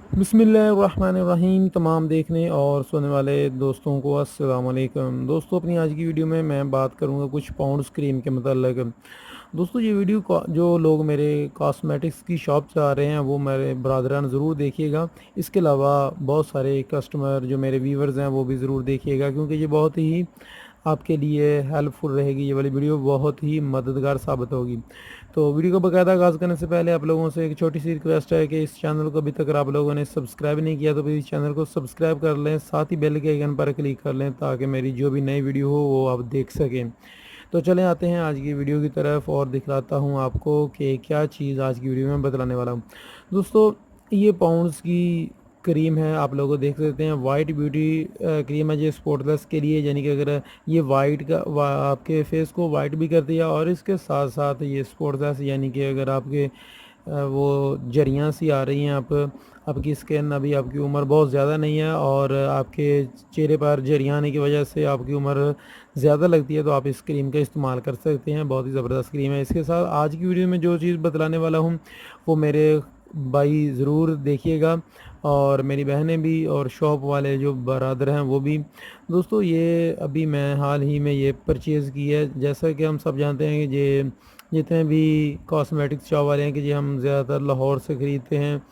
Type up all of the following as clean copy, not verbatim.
बिस्मिल्लाहिर्रहमानिर्रहीम। तमाम देखने और सुनने वाले दोस्तों को अस्सलाम वालेकुम। दोस्तों, अपनी आज की वीडियो में मैं बात करूंगा कुछ पाउंड्स क्रीम के मतलब। दोस्तों, ये वीडियो जो लोग मेरे कॉस्मेटिक्स की शॉप से आ रहे हैं वो मेरे ब्रादरान ज़रूर देखिएगा। इसके अलावा बहुत सारे कस्टमर जो मेरे व्यूवर्स हैं वो भी ज़रूर देखिएगा, क्योंकि ये बहुत ही आपके लिए हेल्पफुल रहेगी। ये वाली वीडियो बहुत ही मददगार साबित होगी। तो वीडियो को बाकायदा आगाज़ करने से पहले आप लोगों से एक छोटी सी रिक्वेस्ट है कि इस चैनल को अभी तक अगर आप लोगों ने सब्सक्राइब नहीं किया तो प्लीज़ चैनल को सब्सक्राइब कर लें, साथ ही बेल के आइकन पर क्लिक कर लें ताकि मेरी जो भी नई वीडियो हो वो आप देख सकें। तो चलें आते हैं आज की वीडियो की तरफ और दिखलाता हूँ आपको कि क्या चीज़ आज की वीडियो में बतलाने वाला हूँ। दोस्तों, ये पाउंड्स की क्रीम है, आप लोग देख सकते हैं। वाइट ब्यूटी क्रीम है, ये स्पॉटलेस के लिए, यानी कि अगर ये वाइट का आपके फेस को वाइट भी कर दिया, और इसके साथ साथ ये स्पॉटलेस यानी कि अगर आपके वो जरियाँ सी आ रही हैं, आपकी स्किन अभी आपकी उम्र बहुत ज़्यादा नहीं है और आपके चेहरे पर जरियाँ आने की वजह से आपकी उम्र ज़्यादा लगती है, तो आप इस क्रीम का इस्तेमाल कर सकते हैं। बहुत ही ज़बरदस्त क्रीम है। इसके साथ आज की वीडियो में जो चीज़ बतलाने वाला हूँ वो मेरे भाई ज़रूर देखिएगा, और मेरी बहनें भी और शॉप वाले जो बरादर हैं वो भी। दोस्तों, ये अभी मैं हाल ही में ये परचेज़ की है। जैसा कि हम सब जानते हैं कि ये जितने भी कॉस्मेटिक्स शॉप वाले हैं कि जी हम ज़्यादातर लाहौर से ख़रीदते हैं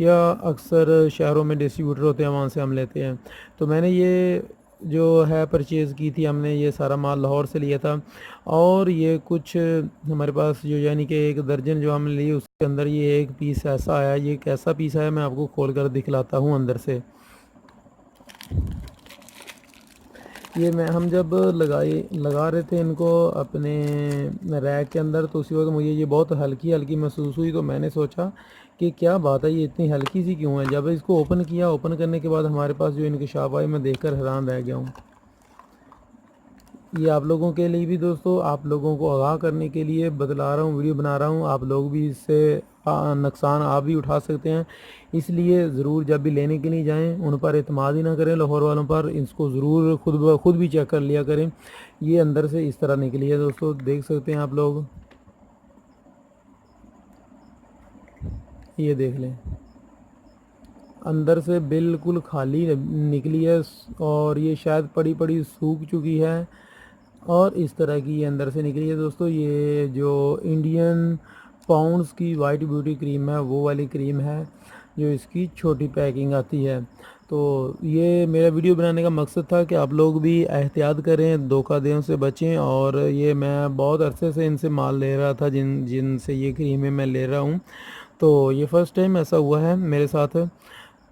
या अक्सर शहरों में डिस्ट्रीब्यूटर होते हैं, वहाँ से हम लेते हैं। तो मैंने ये जो है परचेज़ की थी, हमने ये सारा माल लाहौर से लिया था, और ये कुछ हमारे पास जो यानी कि एक दर्जन जो हमने ली उसके अंदर ये एक पीस ऐसा आया। ये कैसा पीस आया मैं आपको खोल कर दिखलाता हूँ अंदर से। ये मैं हम जब लगा रहे थे इनको अपने रैक के अंदर, तो उसी वक्त मुझे ये बहुत हल्की हल्की महसूस हुई। तो मैंने सोचा कि क्या बात है, ये इतनी हल्की सी क्यों है। जब इसको ओपन किया, ओपन करने के बाद हमारे पास जो इंकशाफ आई, मैं देखकर हैरान रह गया हूँ। ये आप लोगों के लिए भी दोस्तों, आप लोगों को आगाह करने के लिए बतला रहा हूँ, वीडियो बना रहा हूँ। आप लोग भी इससे नुकसान आप भी उठा सकते हैं। इसलिए ज़रूर जब भी लेने के लिए जाएं उन पर एतमाद ही ना करें, लाहौर वालों पर। इसको ज़रूर खुद भी चेक कर लिया करें। ये अंदर से इस तरह निकली है दोस्तों, देख सकते हैं आप लोग। ये देख लें, अंदर से बिल्कुल खाली निकली है, और ये शायद पड़ी पड़ी सूख चुकी है, और इस तरह की ये अंदर से निकली है दोस्तों। ये जो इंडियन पाउंड्स की वाइट ब्यूटी क्रीम है वो वाली क्रीम है, जो इसकी छोटी पैकिंग आती है। तो ये मेरा वीडियो बनाने का मकसद था कि आप लोग भी एहतियात करें, धोखाधड़ियों से बचें। और ये मैं बहुत अरसे से इनसे माल ले रहा था, जिनसे ये क्रीमें मैं ले रहा हूँ। तो ये फ़र्स्ट टाइम ऐसा हुआ है मेरे साथ।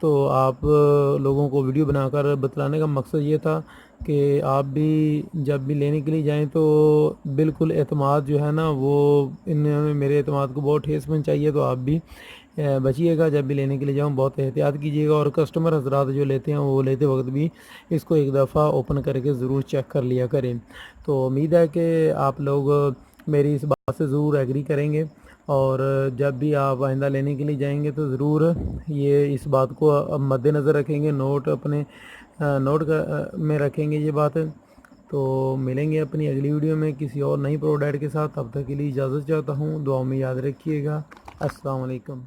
तो आप लोगों को वीडियो बनाकर बतलाने का मकसद ये था कि आप भी जब भी लेने के लिए जाएं तो बिल्कुल एतमाद जो है ना, वो इन्होंने मेरे एतमाद को बहुत ठेस पहुंचाई है। तो आप भी बचिएगा, जब भी लेने के लिए जाऊँ बहुत एहतियात कीजिएगा। और कस्टमर हजरात जो लेते हैं वो लेते वक्त भी इसको एक दफ़ा ओपन करके ज़रूर चेक कर लिया करें। तो उम्मीद है कि आप लोग मेरी इस बात से ज़रूर एग्री करेंगे, और जब भी आप आइंदा लेने के लिए जाएंगे तो ज़रूर ये इस बात को मद्देनज़र रखेंगे, नोट अपने में रखेंगे ये बात। तो मिलेंगे अपनी अगली वीडियो में किसी और नई प्रोडक्ट के साथ। तब तक के लिए इजाज़त चाहता हूँ, दुआ में याद रखिएगा। अस्सलाम वालेकुम।